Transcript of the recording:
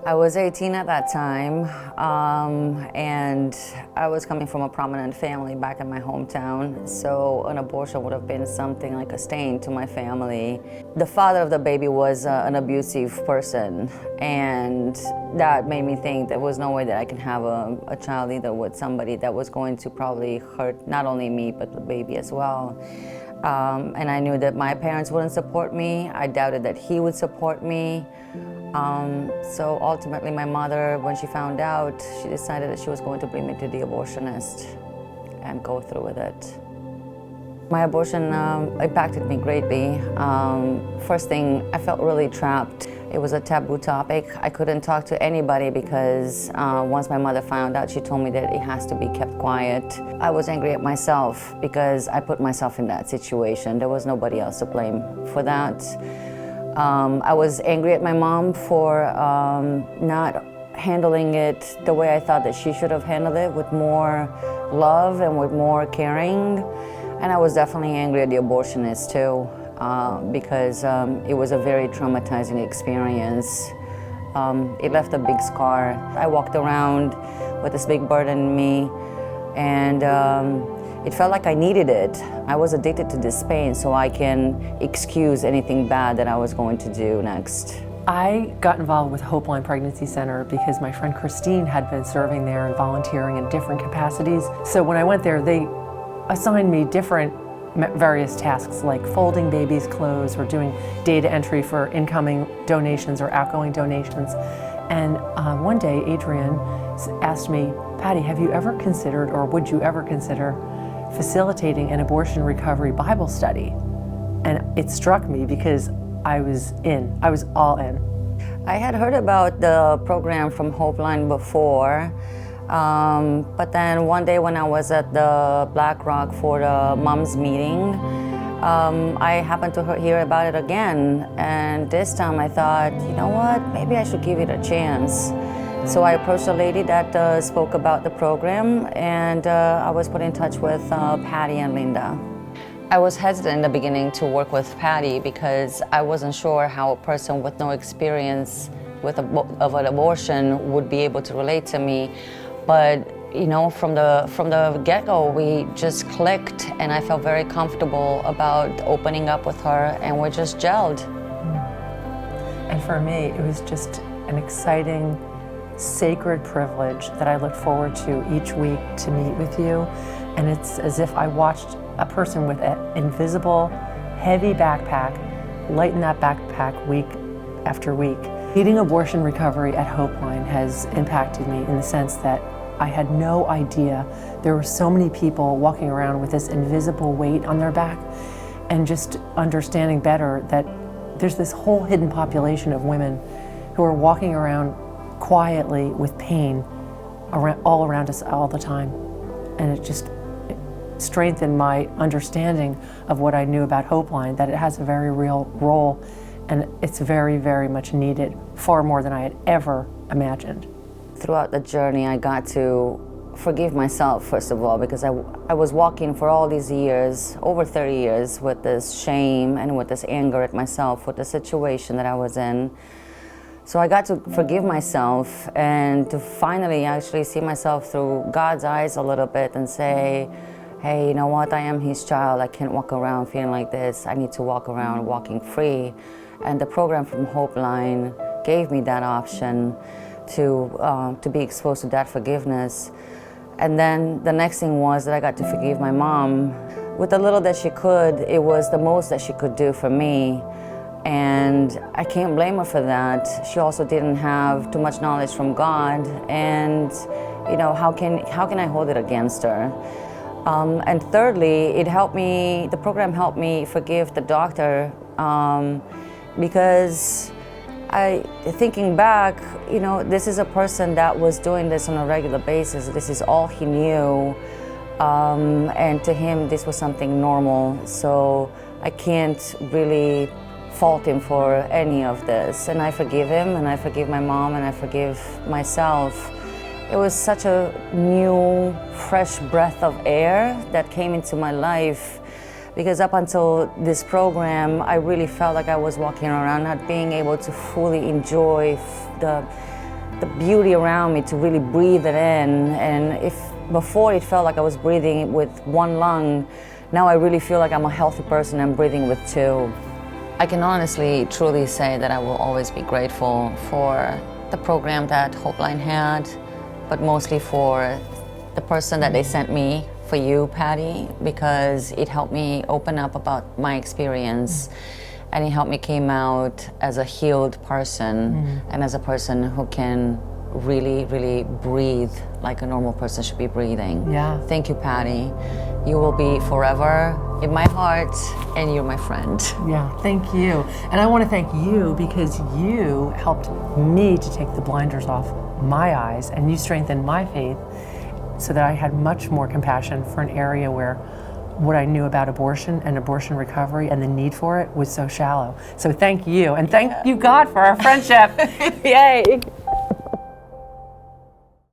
I was 18 at that time, and I was coming from a prominent family back in my hometown, so an abortion would have been something like a stain to my family. The father of the baby was an abusive person, and that made me think there was no way that I can have a child either with somebody that was going to probably hurt not only me, but the baby as well. And I knew that my parents wouldn't support me. I doubted that he would support me. So ultimately my mother, when she found out, she decided that she was going to bring me to the abortionist and go through with it. My abortion impacted me greatly. First thing, I felt really trapped. It was a taboo topic. I couldn't talk to anybody because once my mother found out, she told me that it has to be kept quiet. I was angry at myself because I put myself in that situation. There was nobody else to blame for that. I was angry at my mom for not handling it the way I thought that she should have handled it, with more love and with more caring. And I was definitely angry at the abortionist too, because it was a very traumatizing experience. It left a big scar. I walked around with this big burden in me, and it felt like I needed it. I was addicted to this pain so I can excuse anything bad that I was going to do next. I got involved with Hopeline Pregnancy Center because my friend Christine had been serving there and volunteering in different capacities. So when I went there, they assigned me different various tasks like folding babies' clothes or doing data entry for incoming donations or outgoing donations. And one day Adrienne asked me, "Patty, have you ever considered, or would you ever consider, facilitating an abortion recovery Bible study?" And it struck me because I was all in. I had heard about the program from Hopeline before, but then one day when I was at the Black Rock for the moms meeting, I happened to hear about it again, and this time I thought, you know what, maybe I should give it a chance. So I approached a lady that spoke about the program, and I was put in touch with Patty and Linda. I was hesitant in the beginning to work with Patty because I wasn't sure how a person with no experience of an abortion would be able to relate to me. But you know, from the get-go, we just clicked, and I felt very comfortable about opening up with her, and we just gelled. And for me, it was just an exciting, sacred privilege that I look forward to each week to meet with you. And it's as if I watched a person with an invisible, heavy backpack lighten that backpack week after week. Leading abortion recovery at Hopeline has impacted me in the sense that I had no idea there were so many people walking around with this invisible weight on their back, and just understanding better that there's this whole hidden population of women who are walking around quietly with pain all around us all the time. And it just strengthened my understanding of what I knew about Hopeline, that it has a very real role, and it's very, very much needed, far more than I had ever imagined. Throughout the journey, I got to forgive myself, first of all, because I was walking for all these years, over 30 years, with this shame and with this anger at myself, with the situation that I was in. So I got to forgive myself and to finally actually see myself through God's eyes a little bit and say, hey, you know what, I am His child. I can't walk around feeling like this. I need to walk around walking free. And the program from Hopeline gave me that option to be exposed to that forgiveness. And then the next thing was that I got to forgive my mom. With the little that she could, it was the most that she could do for me. And I can't blame her for that. She also didn't have too much knowledge from God, and you know, how can I hold it against her? And thirdly, the program helped me forgive the doctor, because thinking back, you know, this is a person that was doing this on a regular basis. This is all he knew, and to him this was something normal. So I can't really fault him for any of this. And I forgive him, and I forgive my mom, and I forgive myself. It was such a new, fresh breath of air that came into my life, because up until this program, I really felt like I was walking around not being able to fully enjoy the beauty around me to really breathe it in. And if before it felt like I was breathing with one lung, now I really feel like I'm a healthy person and breathing with two. I can honestly, truly say that I will always be grateful for the program that Hopeline had, but mostly for the person that they sent me, for you, Patty, because it helped me open up about my experience, and it helped me came out as a healed person and as a person who can really, really breathe like a normal person should be breathing. Yeah. Thank you, Patty. You will be forever in my heart, and you're my friend. Yeah, thank you. And I want to thank you because you helped me to take the blinders off my eyes, and you strengthened my faith so that I had much more compassion for an area where what I knew about abortion and abortion recovery and the need for it was so shallow. So thank you, and thank you, God, for our friendship. Yay!